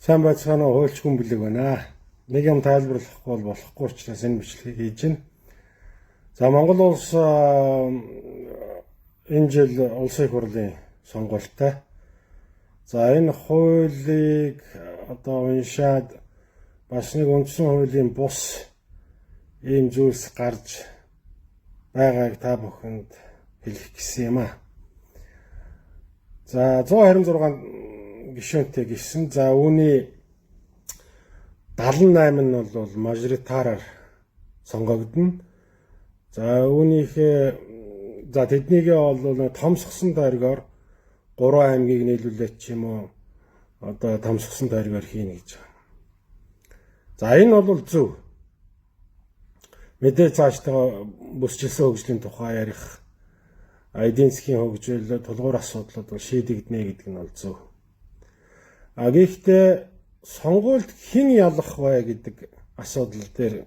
Сайн байцгаана уу, хуульч хүн бэлэг байна. Нэг юм тайлбарлахгүй болохгүй учраас энэ бичлэгийг хийж байна. За Монгол улс энэ жил улсын их хурлын сонгуультай. За энэ хуулийг уншаад бас нэг үндсэн хуулийн бус ийм зүйлс гарч байгааг та бүхэнд хэлэх гэсэн юм аа. За 126 гишүүнтэй гисэн. За үүний 78 нь бол мажоритараар сонгогдно. За үүнийхээ тэднийгээ бол томсгосон тойргоор 3 аймгийг нийлүүлээд ч юм уу томсгосон тойргоор хийнэ гэж байна. За энэ бол зөв. Мэдээж цаашдаа бүсчилсэн хөгжлийн тухай ярих, эдийн засгийн хөгжил, тулгуур асуудлууд шийдэгдэнэ гэдэг нь бол зөв. Гэхдээ сонгуульд хэн ялах вэ гэдэг асуудал дээр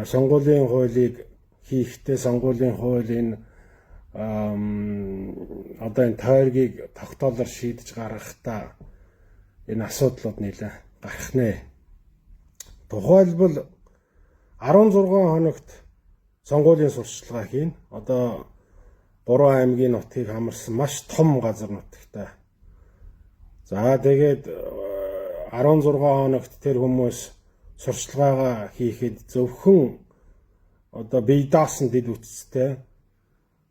сонгуулийн хуулийг хийхдээ сонгуулийн хуулийн энэ тойргийг тогтоолоор шийдэж гаргахдаа энэ асуудлууд нэлээд гарах нэ. Тухайлбал 16 хоногт сонгуулийн сурталчилгаа хийн. 3 аймгийн нутгийг хамарсан маш том газар нутагтай. За тэгээд 16 хоногт тэр хүмүүс сурталчилгаагаа хийхэд зөвхөн бие даасан дэд үтцтэй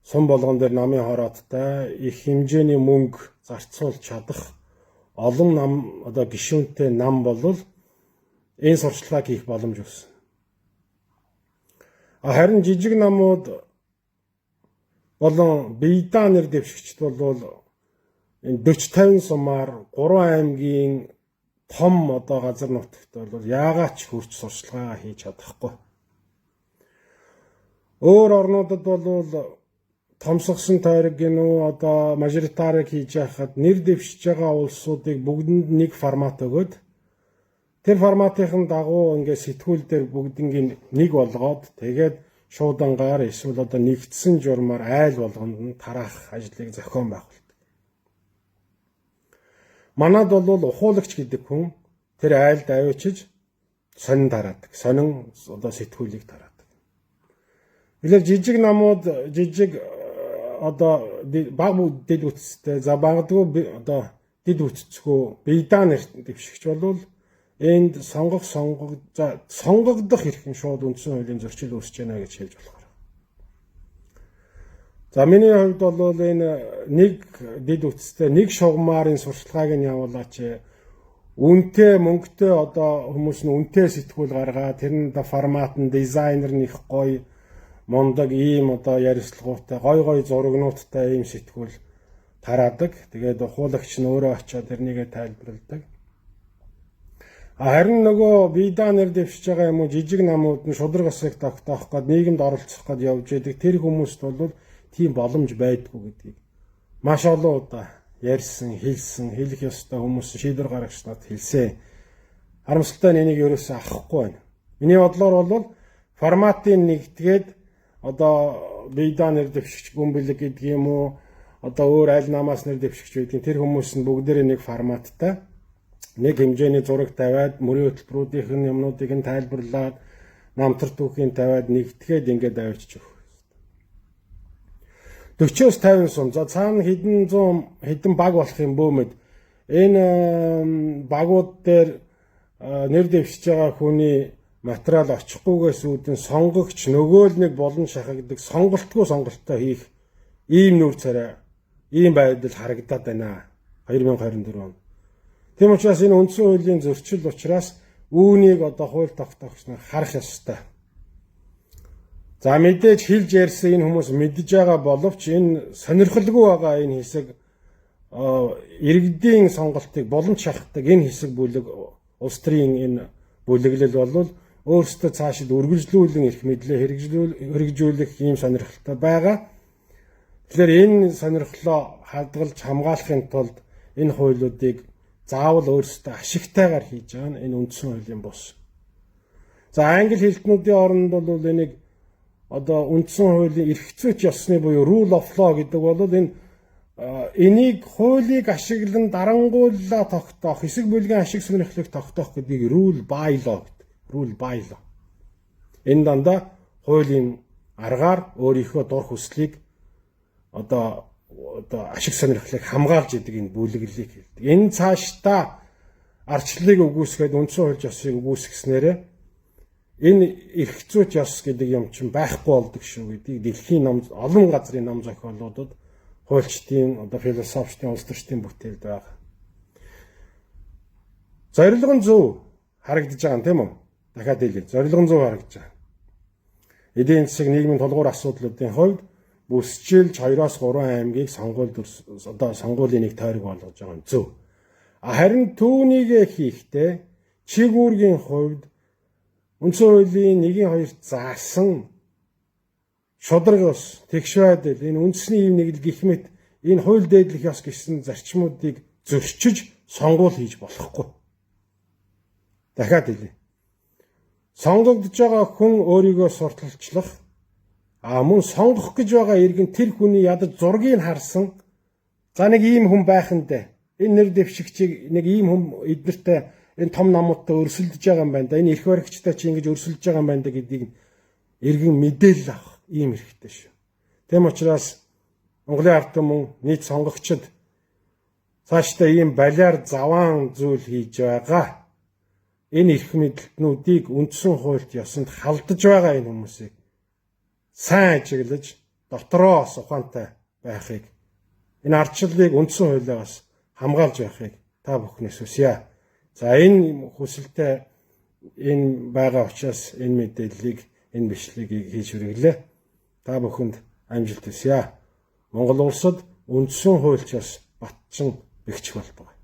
сум болгон дээр намын хороодтай их хэмжээний мөнгө зарцуулж чадах олон нам гишүүнтэй нам болвол энэ сурталчилгааг хийх боломж өгсөн. Харин жижиг намууд болон бие даа нэр дэвшигчд бол энэ 40-50 сумаар 3 аймгийн том газар нутагт бол яагаад ч хурц сурталчилгаагаа хийж чадахгүй. Өөр орнуудад бол томсгосон тойрог гинүү мажоритарыг хийж яхад нэр дэвшиж байгаа улсуудыг бүгдэнд нэг формат өгөөд тэр форматын дагуу ингээд сэтгүүл дээр бүгднийг нэг болгоод тэгээд шуудангаар эсвэл нэгдсэн журмаар айл болгонд нь тараах ажлыг зохион байгуул. Манад бол ухуулагч гэдэг хүн тэр айлд авчиж сонин тараадаг. Сонин сэтгүүлийг тараадаг. Илэр жижиг намууд жижиг баг дэд үтцтэй багадгүй дэд үтцгүй бие даа нэр дэвшигч бол энд сонгогдох хэрхэн шууд үндсэн хуулийн зөрчил үүсэж байна гэж хэлж болохоор. За миний хувьд бол энэ нэг дэд үтцтэй нэг шугамаар энэ сурталчилгааг нь явуулаач. Үнэтэй мөнгөтэй хүмүүс нь үнэтэй сэтгүүл гаргаа тэр нь формат нь дизайнер нь их гоё мундаг ийм ярилцлагуутай гой зурагнуудтай ийм сэтгүүл тараадаг. Тэгээд ухуулагч нь өөрөө очиод тэрнийгээ тайлбарладаг. Харин нөгөө бие даа нэр дэвшиж байгаа юм уу жижиг намууд нь шудраг асыг тогтоох гээд нийгэмд оролцох гээд явж байдаг. Тэр хүмүүст бол тийм боломж байдгүй гэдгийг маш олон удаа ярьсан, хэлэх ёстой хүмүүс шийдвэр гаргагч нарт хэлсэн. Харамсалтай нь энийг ерөөсөө авахгүй байна. Миний бодлоор бол форматын нэгтгээд бие даа нэр дэвшигч гүнбэлэг гэдэг юм уу өөр аль намаас нэр дэвшигч байдгийг тэр хүмүүс нь бүгдээрээ нэг форматтай нэг хэмжээний зураг тавиад мөрийн хөтөлбөрүүдийнх нь юмнуудыг нь тайлбарлаад намтар түүхийн тавиад нэгтгэхэд ингээд авчиж өгөх. 40-50 сум. За цаана хэдэн баг болох юм бөөмөд энэ багууд дээр нэр дэвшиж байгаа хүний материал очихгүйгээс үүдэн сонгогч нөгөө л нэг болон шахагддаг сонголттой хийх ийм нүүр царай ийм байдал харагдаад байна 2024 он. Тийм учраас энэ үндсэн хуулийн зөрчил учраас үүнийг хууль тогтоогч нар харах ёстой. За мэдээж хэлж ярьсан энэ хүмүүс мэдж байгаа боловч энэ сонирхолгүй байгаа энэ хэсэг иргэдийн сонголтыг боломж шахдаг энэ хэсэг бүлэг улс төрийн энэ бүлэглэл бол өөрсдөө цаашид үргэлжлүүлэн ирэх мэдлээ хэрэгжүүлэх ийм сонирхолтой байгаа. Тэгэхээр энэ сонирхлоо хадгалж хамгаалахын тулд энэ хуулиудыг заавал өөрсдөө ашигтайгаар хийж байгаа нь энэ үндсэн хуулийн бус. За англи хэлтнүүдийн оронд бол энийг үндсэн хуулийн эрх зүйч ёсны буюу rule of law гэдэг бол энэ энийг хуулийг ашиглан дарангууллаа тогтоох, хэсэг бүлгийн ашиг сонирхлыг тогтоох гэдгийг rule by law гэдэг. Rule by law. Энэ дандаа хуулийн аргаар өөрийнхөө дур хүслийг одоо ашиг сонирхлыг хамгаалж идэг энэ бүлэглэлийг хэлдэг. Энэ цаашдаа арчлалыг үгүйсгээд үндсэн хууль ёсыг үгүйсгэснээрээ энэ эрх зүйч ёс гэдэг юм чинь байхгүй болдог шүү гэдгийг дэлхийн олон газрын ном зохиолуудад хуульчдын одоо философичдын улс төрчдийн бүтээлд байгаа. Зорилго нь зөв харагдаж байгаа юм тийм үү? Дахиад хэлье. Зорилго нь зөв харагдаж байгаа. Эдийн засаг нийгмийн тулгуур асуудлуудын хувьд бүсчилж 2-3 аймгийг сонгуулийн нэг тойрог болгож байгаа нь зөв. Харин түүнийг хийхдээ чиг үүргийн хувьд үндсэн хуулийн 1-2 заасан шударга ус, тэгш байдал, энэ үндэсний ив нэгэл гэх мэт энэ хууль дээдлэх ёс гэсэн зарчмуудыг зөрчиж сонгуул хийж болохгүй. Дахиад хэлье. Сонгогдож байгаа хүн өөрийгөө сурталчлах, мөн сонгох гэж байгаа иргэн тэр хүний ядаж зургийг харсан. За нэг ийм хүн байхандаа энэ нэр дэвшигчийг нэг ийм хүн эднэртээ энэ том намуудтай өрсөлдөж байгаа юм байна да. Энэ эрх баригчтай чи ингэж өрсөлдөж байгаа юм байна да гэдгийг иргэн мэдээлэл авах ийм хэрэгтэй шүү. Тэм учраас Монголын ард түмэн нийт сонгогчид цаашдаа ийм балиар заваан зүйл хийж байгаа. Энэ эрх мэдэлтнүүдийг үндсэн хуульд ёсонд халдаж байгаа энэ хүмүүсийг сайн ажиглаж дотроос ухаантай байхыг, энэ ардчлалыг үндсэн хуулиас хамгаалж байхыг та бүхнээс хүсье. За энэ хүсэлтэд энэ байгаа учраас энэ мэдээллийг, энэ бичлэгийг хийж хүргэлээ. Та бүхэнд амжилт хүсье. Монгол улсад үндсэн хуульчаас батчин бэхжих болтугай.